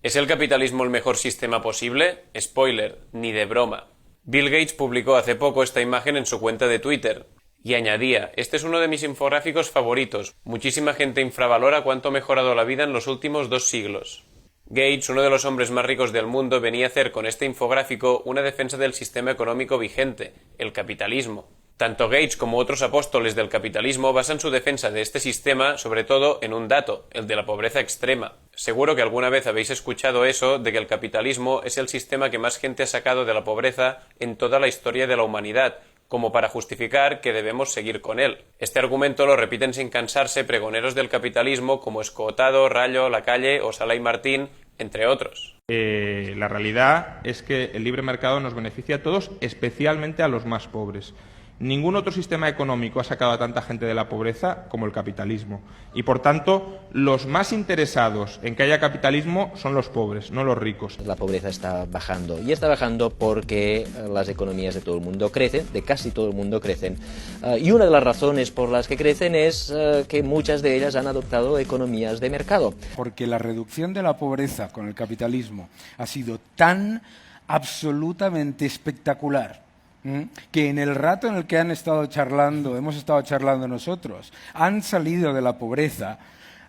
¿Es el capitalismo el mejor sistema posible? Spoiler, ni de broma. Bill Gates publicó hace poco esta imagen en su cuenta de Twitter. Y añadía, este es uno de mis infográficos favoritos. Muchísima gente infravalora cuánto ha mejorado la vida en los últimos 2 siglos. Gates, uno de los hombres más ricos del mundo, venía a hacer con este infográfico una defensa del sistema económico vigente, el capitalismo. Tanto Gates como otros apóstoles del capitalismo basan su defensa de este sistema sobre todo en un dato, el de la pobreza extrema. Seguro que alguna vez habéis escuchado eso de que el capitalismo es el sistema que más gente ha sacado de la pobreza en toda la historia de la humanidad, como para justificar que debemos seguir con él. Este argumento lo repiten sin cansarse pregoneros del capitalismo como Escotado, Rayo, Lacalle o Sala y Martín, entre otros. La realidad es que el libre mercado nos beneficia a todos, especialmente a los más pobres. Ningún otro sistema económico ha sacado a tanta gente de la pobreza como el capitalismo. Y, por tanto, los más interesados en que haya capitalismo son los pobres, no los ricos. La pobreza está bajando. Y está bajando porque las economías de todo el mundo crecen, de casi todo el mundo crecen. Y una de las razones por las que crecen es que muchas de ellas han adoptado economías de mercado. Porque la reducción de la pobreza con el capitalismo ha sido tan absolutamente espectacular que en el rato en el que hemos estado charlando nosotros, han salido de la pobreza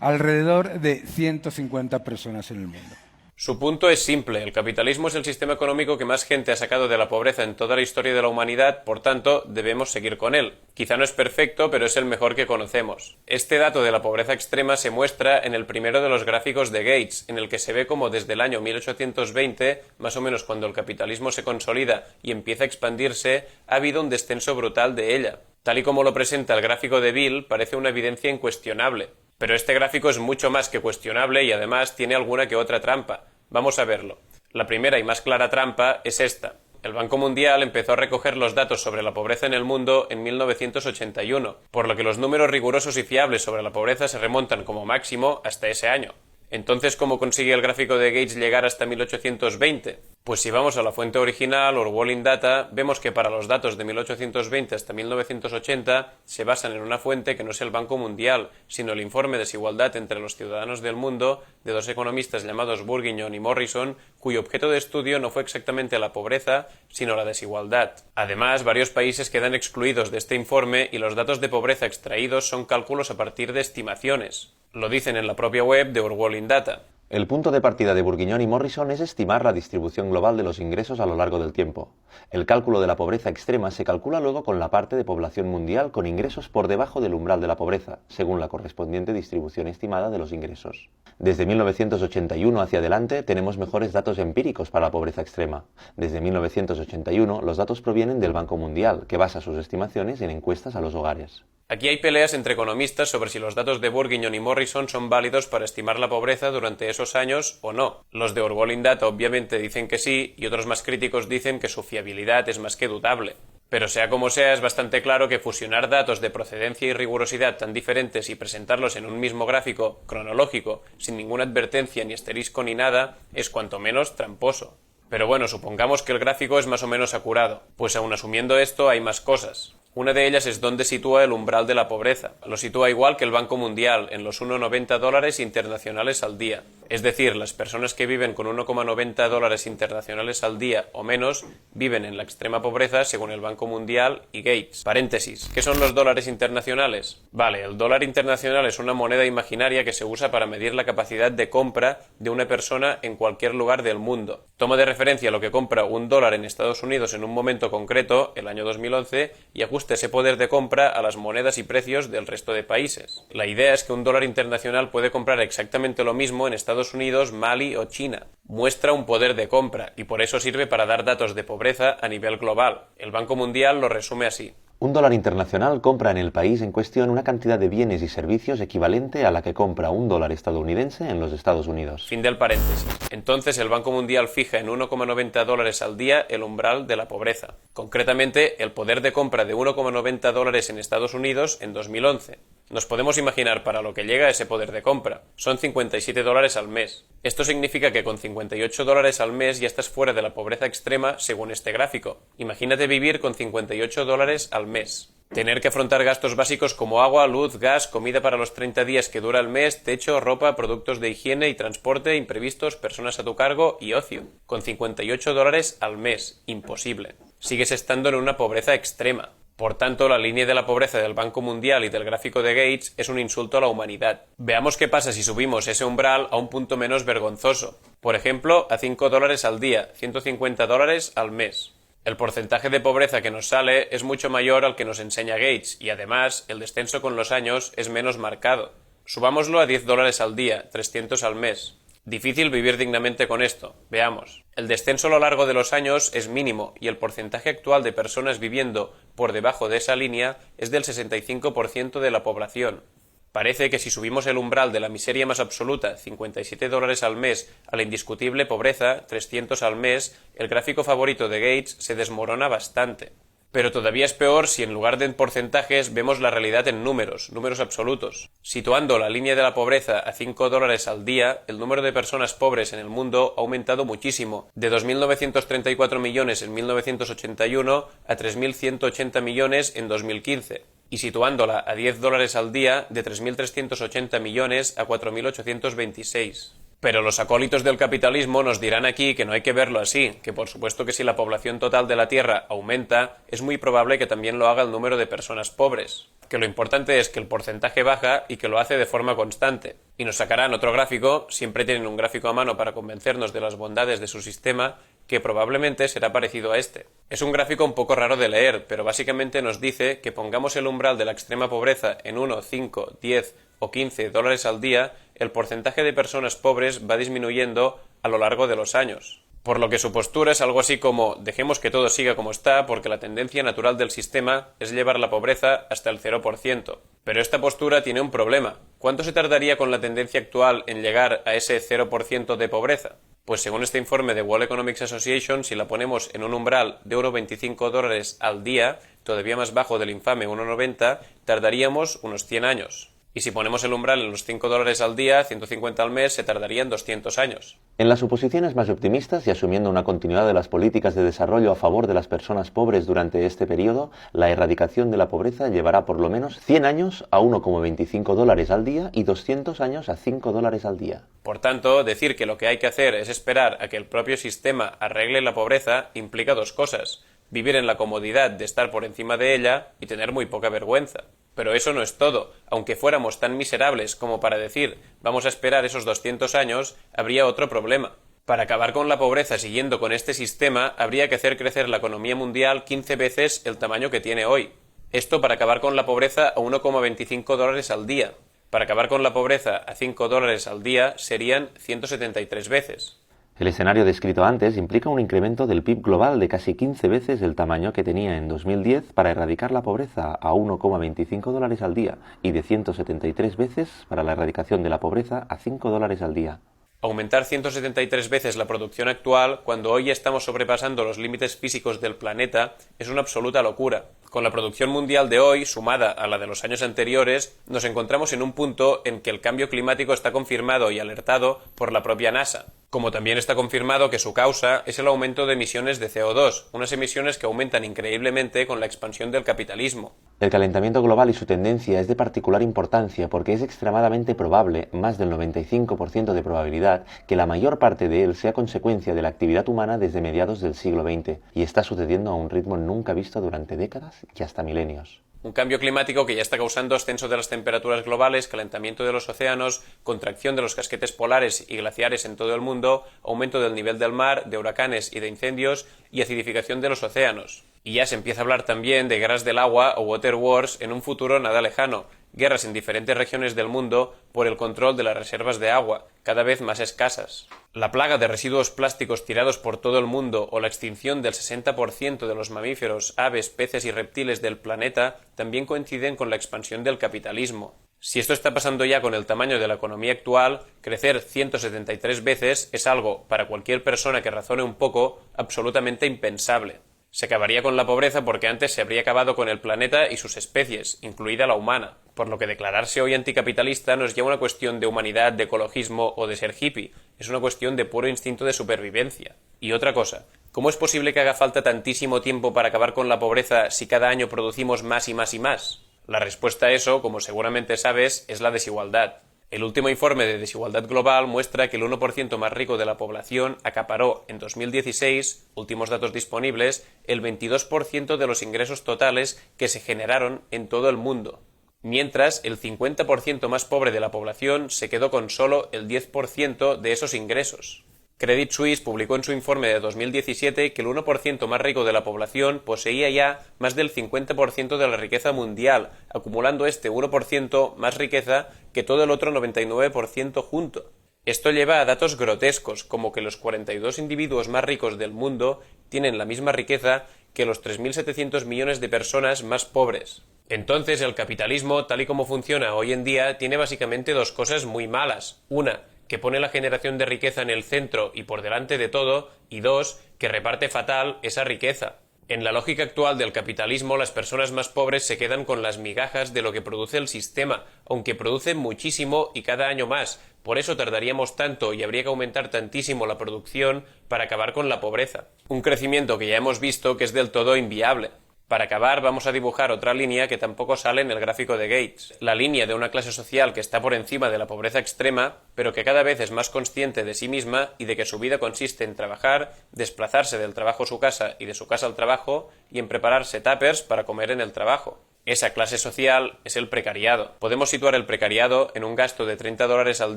alrededor de 150 personas en el mundo. Su punto es simple, el capitalismo es el sistema económico que más gente ha sacado de la pobreza en toda la historia de la humanidad, por tanto, debemos seguir con él. Quizá no es perfecto, pero es el mejor que conocemos. Este dato de la pobreza extrema se muestra en el primero de los gráficos de Gates, en el que se ve como desde el año 1820, más o menos cuando el capitalismo se consolida y empieza a expandirse, ha habido un descenso brutal de ella. Tal y como lo presenta el gráfico de Bill, parece una evidencia incuestionable. Pero este gráfico es mucho más que cuestionable y además tiene alguna que otra trampa. Vamos a verlo. La primera y más clara trampa es esta. El Banco Mundial empezó a recoger los datos sobre la pobreza en el mundo en 1981, por lo que los números rigurosos y fiables sobre la pobreza se remontan como máximo hasta ese año. Entonces, ¿cómo consigue el gráfico de Gates llegar hasta 1820? Pues si vamos a la fuente original, Orwellian Data, vemos que para los datos de 1820 hasta 1980 se basan en una fuente que no es el Banco Mundial, sino el informe Desigualdad entre los ciudadanos del mundo de 2 economistas llamados Bourguignon y Morrison, cuyo objeto de estudio no fue exactamente la pobreza, sino la desigualdad. Además, varios países quedan excluidos de este informe y los datos de pobreza extraídos son cálculos a partir de estimaciones. Lo dicen en la propia web de Orwellian Data. El punto de partida de Bourguignon y Morrison es estimar la distribución global de los ingresos a lo largo del tiempo. El cálculo de la pobreza extrema se calcula luego con la parte de población mundial con ingresos por debajo del umbral de la pobreza, según la correspondiente distribución estimada de los ingresos. Desde 1981 hacia adelante tenemos mejores datos empíricos para la pobreza extrema. Desde 1981 los datos provienen del Banco Mundial, que basa sus estimaciones en encuestas a los hogares. Aquí hay peleas entre economistas sobre si los datos de Bourguignon y Morrison son válidos para estimar la pobreza durante esos años o no. Los de Orwellian Data obviamente dicen que sí y otros más críticos dicen que su fiabilidad es más que dudable. Pero sea como sea, es bastante claro que fusionar datos de procedencia y rigurosidad tan diferentes y presentarlos en un mismo gráfico cronológico, sin ninguna advertencia ni asterisco ni nada, es cuanto menos tramposo. Pero bueno, supongamos que el gráfico es más o menos acurado, pues aun asumiendo esto hay más cosas. Una de ellas es dónde sitúa el umbral de la pobreza. Lo sitúa igual que el Banco Mundial, en los $1,90 internacionales al día. Es decir, las personas que viven con $1,90 internacionales al día o menos viven en la extrema pobreza según el Banco Mundial y Gates. Paréntesis. ¿Qué son los dólares internacionales? Vale, el dólar internacional es una moneda imaginaria que se usa para medir la capacidad de compra de una persona en cualquier lugar del mundo. Toma de referencia lo que compra $1 en Estados Unidos en un momento concreto, el año 2011, y ajusta ese poder de compra a las monedas y precios del resto de países. La idea es que un dólar internacional puede comprar exactamente lo mismo en Estados Unidos, Mali o China. Muestra un poder de compra y por eso sirve para dar datos de pobreza a nivel global. El Banco Mundial lo resume así. Un dólar internacional compra en el país en cuestión una cantidad de bienes y servicios equivalente a la que compra un dólar estadounidense en los Estados Unidos. Fin del paréntesis. Entonces el Banco Mundial fija en $1,90 al día el umbral de la pobreza. Concretamente, el poder de compra de $1,90 en Estados Unidos en 2011. Nos podemos imaginar para lo que llega ese poder de compra. Son $57 al mes. Esto significa que con $58 al mes ya estás fuera de la pobreza extrema según este gráfico. Imagínate vivir con $58 al mes. Tener que afrontar gastos básicos como agua, luz, gas, comida para los 30 días que dura el mes, techo, ropa, productos de higiene y transporte, imprevistos, personas a tu cargo y ocio. Con $58 al mes. Imposible. Sigues estando en una pobreza extrema. Por tanto, la línea de la pobreza del Banco Mundial y del gráfico de Gates es un insulto a la humanidad. Veamos qué pasa si subimos ese umbral a un punto menos vergonzoso. Por ejemplo, a $5 al día, $150 al mes. El porcentaje de pobreza que nos sale es mucho mayor al que nos enseña Gates y además el descenso con los años es menos marcado. Subámoslo a $10 al día, 300 al mes. Difícil vivir dignamente con esto. Veamos. El descenso a lo largo de los años es mínimo y el porcentaje actual de personas viviendo por debajo de esa línea es del 65% de la población. Parece que si subimos el umbral de la miseria más absoluta, $57 al mes, a la indiscutible pobreza, 300 al mes, el gráfico favorito de Gates se desmorona bastante. Pero todavía es peor si en lugar de en porcentajes vemos la realidad en números absolutos. Situando la línea de la pobreza a $5 al día, el número de personas pobres en el mundo ha aumentado muchísimo, de 2.934 millones en 1981 a 3.180 millones en 2015. Y situándola a $10 al día, de 3.380 millones a 4.826. Pero los acólitos del capitalismo nos dirán aquí que no hay que verlo así, que por supuesto que si la población total de la Tierra aumenta, es muy probable que también lo haga el número de personas pobres. Que lo importante es que el porcentaje baja y que lo hace de forma constante. Y nos sacarán otro gráfico, siempre tienen un gráfico a mano para convencernos de las bondades de su sistema, que probablemente será parecido a este. Es un gráfico un poco raro de leer, pero básicamente nos dice que pongamos el umbral de la extrema pobreza en 1, 5, 10 o $15 al día, el porcentaje de personas pobres va disminuyendo a lo largo de los años. Por lo que su postura es algo así como dejemos que todo siga como está porque la tendencia natural del sistema es llevar la pobreza hasta el 0%. Pero esta postura tiene un problema. ¿Cuánto se tardaría con la tendencia actual en llegar a ese 0% de pobreza? Pues según este informe de World Economic Association, si la ponemos en un umbral de $25 al día, todavía más bajo del infame 1,90, tardaríamos unos 100 años. Y si ponemos el umbral en los $5 al día, 150 al mes, se tardarían 200 años. En las suposiciones más optimistas y asumiendo una continuidad de las políticas de desarrollo a favor de las personas pobres durante este periodo, la erradicación de la pobreza llevará por lo menos 100 años a $1,25 al día y 200 años a $5 al día. Por tanto, decir que lo que hay que hacer es esperar a que el propio sistema arregle la pobreza implica dos cosas: vivir en la comodidad de estar por encima de ella y tener muy poca vergüenza. Pero eso no es todo. Aunque fuéramos tan miserables como para decir vamos a esperar esos 200 años, habría otro problema. Para acabar con la pobreza siguiendo con este sistema, habría que hacer crecer la economía mundial 15 veces el tamaño que tiene hoy. Esto para acabar con la pobreza a $1,25 al día. Para acabar con la pobreza a $5 al día serían 173 veces. El escenario descrito antes implica un incremento del PIB global de casi 15 veces el tamaño que tenía en 2010 para erradicar la pobreza a $1,25 al día y de 173 veces para la erradicación de la pobreza a $5 al día. Aumentar 173 veces la producción actual cuando hoy estamos sobrepasando los límites físicos del planeta es una absoluta locura. Con la producción mundial de hoy, sumada a la de los años anteriores, nos encontramos en un punto en que el cambio climático está confirmado y alertado por la propia NASA. Como también está confirmado que su causa es el aumento de emisiones de CO2, unas emisiones que aumentan increíblemente con la expansión del capitalismo. El calentamiento global y su tendencia es de particular importancia porque es extremadamente probable, más del 95% de probabilidad, que la mayor parte de él sea consecuencia de la actividad humana desde mediados del siglo XX, y está sucediendo a un ritmo nunca visto durante décadas y hasta milenios. Un cambio climático que ya está causando ascenso de las temperaturas globales, calentamiento de los océanos, contracción de los casquetes polares y glaciares en todo el mundo, aumento del nivel del mar, de huracanes y de incendios y acidificación de los océanos. Y ya se empieza a hablar también de guerras del agua o water wars en un futuro nada lejano, guerras en diferentes regiones del mundo por el control de las reservas de agua, cada vez más escasas. La plaga de residuos plásticos tirados por todo el mundo o la extinción del 60% de los mamíferos, aves, peces y reptiles del planeta también coinciden con la expansión del capitalismo. Si esto está pasando ya con el tamaño de la economía actual, crecer 173 veces es algo, para cualquier persona que razone un poco, absolutamente impensable. Se acabaría con la pobreza porque antes se habría acabado con el planeta y sus especies, incluida la humana, por lo que declararse hoy anticapitalista no es ya una cuestión de humanidad, de ecologismo o de ser hippie, es una cuestión de puro instinto de supervivencia. Y otra cosa, ¿cómo es posible que haga falta tantísimo tiempo para acabar con la pobreza si cada año producimos más y más y más? La respuesta a eso, como seguramente sabes, es la desigualdad. El último informe de desigualdad global muestra que el 1% más rico de la población acaparó en 2016, últimos datos disponibles, el 22% de los ingresos totales que se generaron en todo el mundo, mientras el 50% más pobre de la población se quedó con solo el 10% de esos ingresos. Credit Suisse publicó en su informe de 2017 que el 1% más rico de la población poseía ya más del 50% de la riqueza mundial, acumulando este 1% más riqueza que todo el otro 99% junto. Esto lleva a datos grotescos, como que los 42 individuos más ricos del mundo tienen la misma riqueza que los 3.700 millones de personas más pobres. Entonces, el capitalismo, tal y como funciona hoy en día, tiene básicamente dos cosas muy malas. Una, que pone la generación de riqueza en el centro y por delante de todo, y dos, que reparte fatal esa riqueza. En la lógica actual del capitalismo, las personas más pobres se quedan con las migajas de lo que produce el sistema, aunque producen muchísimo y cada año más. Por eso tardaríamos tanto y habría que aumentar tantísimo la producción para acabar con la pobreza. Un crecimiento que ya hemos visto que es del todo inviable. Para acabar, vamos a dibujar otra línea que tampoco sale en el gráfico de Gates. La línea de una clase social que está por encima de la pobreza extrema, pero que cada vez es más consciente de sí misma y de que su vida consiste en trabajar, desplazarse del trabajo a su casa y de su casa al trabajo, y en prepararse tuppers para comer en el trabajo. Esa clase social es el precariado. Podemos situar el precariado en un gasto de $30 al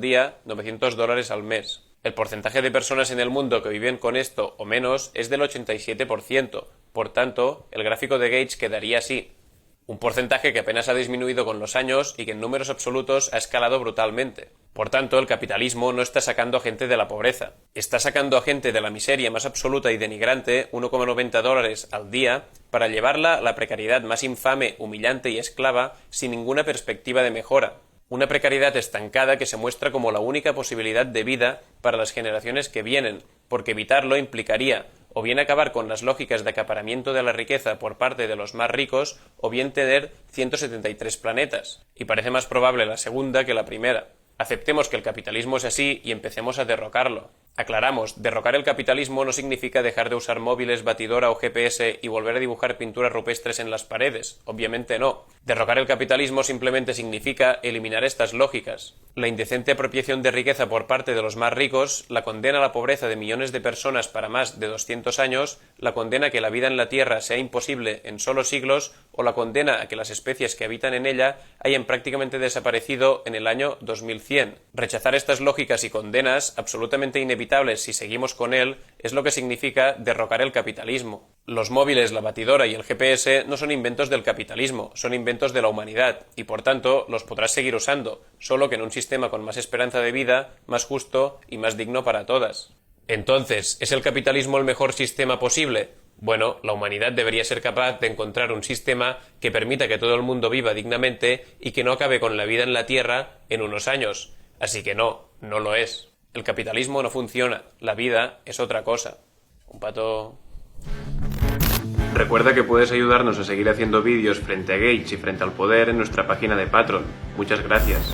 día, $900 al mes. El porcentaje de personas en el mundo que viven con esto o menos es del 87%. Por tanto, el gráfico de Gates quedaría así. Un porcentaje que apenas ha disminuido con los años y que en números absolutos ha escalado brutalmente. Por tanto, el capitalismo no está sacando a gente de la pobreza. Está sacando a gente de la miseria más absoluta y denigrante, $1,90 al día, para llevarla a la precariedad más infame, humillante y esclava, sin ninguna perspectiva de mejora. Una precariedad estancada que se muestra como la única posibilidad de vida para las generaciones que vienen, porque evitarlo implicaría o bien acabar con las lógicas de acaparamiento de la riqueza por parte de los más ricos, o bien tener 173 planetas. Y parece más probable la segunda que la primera. Aceptemos que el capitalismo es así y empecemos a derrocarlo. Aclaramos, derrocar el capitalismo no significa dejar de usar móviles, batidora o GPS y volver a dibujar pinturas rupestres en las paredes. Obviamente no. Derrocar el capitalismo simplemente significa eliminar estas lógicas. La indecente apropiación de riqueza por parte de los más ricos, la condena a la pobreza de millones de personas para más de 200 años, la condena a que la vida en la Tierra sea imposible en solo siglos, o la condena a que las especies que habitan en ella hayan prácticamente desaparecido en el año 2100. Rechazar estas lógicas y condenas, absolutamente inevitables si seguimos con él, es lo que significa derrocar el capitalismo. Los móviles, la batidora y el GPS no son inventos del capitalismo, son inventos de la humanidad, y por tanto los podrás seguir usando, solo que en un sistema con más esperanza de vida, más justo y más digno para todas. Entonces, ¿es el capitalismo el mejor sistema posible? Bueno, la humanidad debería ser capaz de encontrar un sistema que permita que todo el mundo viva dignamente y que no acabe con la vida en la Tierra en unos años. Así que no lo es. El capitalismo no funciona, la vida es otra cosa. Un pato... Recuerda que puedes ayudarnos a seguir haciendo vídeos frente a Gates y frente al poder en nuestra página de Patreon. Muchas gracias.